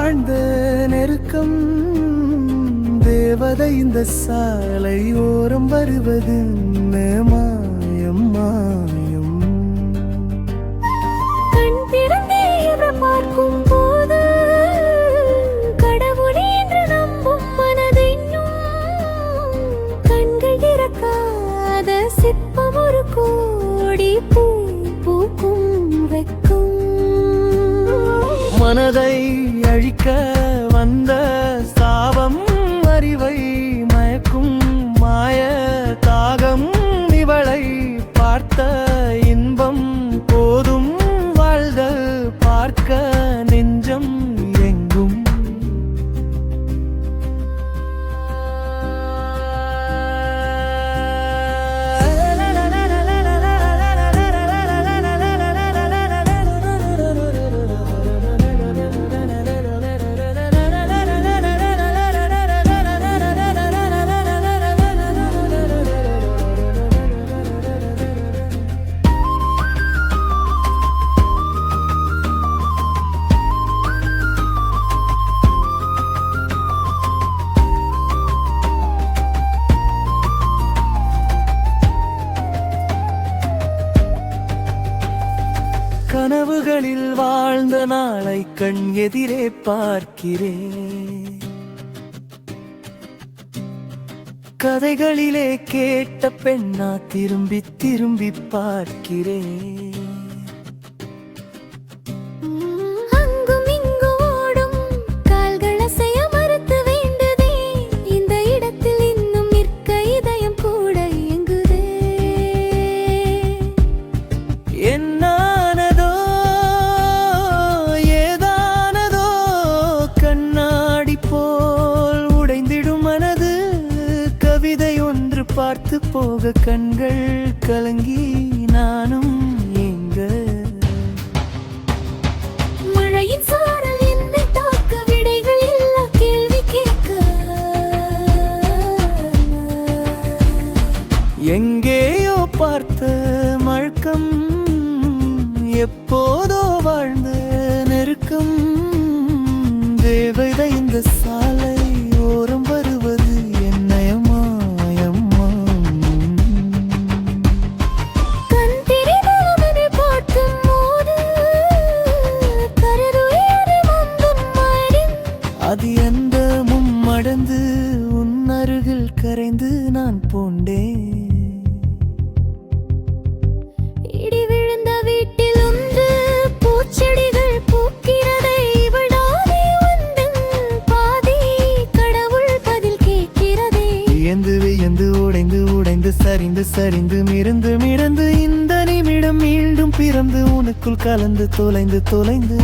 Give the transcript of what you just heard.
வாழ்ந்த நெருக்கம் தேவதை இந்த சாலை ஓரம் வருவது மாயம் மாயம். கண் திறந்தே பார்க்கும் போது கடவுளை என்று நம்பும் மனதென்னும் கண்கள் திறக்காத சிற்பம் ஒரு கோடி பூ பூக்கும் வெக்கும். மனதை அழிக்க வந்த சாபம் அறிவை மயக்கும் மாய தாகம். இவளை பார்த்த இன்பம் போதும் வாழ்தல் பார்க்க நெஞ்சம் எங்கும். கனவுகளில் வாழ்ந்த நாளை கண் எதிரே பார்க்கிறேன். கதைகளிலே கேட்ட பெண்ணா திரும்பி திரும்பி பார்க்கிறேன். அங்கும் இங்கு ஓடும் கால்கள் அசைய மறுத்து வேண்டுதே. இந்த இடத்தில் இன்னும் நிற்க இதயம் கூட இயங்குதே. என்னானதோ ஏதானதோ கண்ணாடி போல் உடைந்திடும் மனது. கவிதை ஒன்று பார்த்து போக கண்கள் கலங்கி நானும் எங்க. மழையின் சாரல் என்னை தாக்க விடைகள் இல்லா கேள்வி கேட்க. எங்கேயோ பார்த்த மழக்கம் எப்போதோ வாழ்ந்த நெருக்கம். தேவதை இந்த சாலை ஓரம் வருவது என்னயமாயம். கண் திறந்தவனை பார்க்கும் போது கருதுயர் மந்தும் மாறின். அது எந்த மும்மடந்து உன் அருகில் கரைந்து நான் போண்டேன். இடி விழுந்த வீட்டில் ஒன்று பூச்செடிகள் பூக்கிறதை விடாதே வந்தன் பாதி கடவுள் பதில் கேட்கிறதே. வியந்து வியந்து உடைந்து உடைந்து சரிந்து சரிந்து மிரந்து மிரந்து இந்த நிமிடம் மீண்டும் பிறந்து உனக்குள் கலந்து தொலைந்து தொலைந்து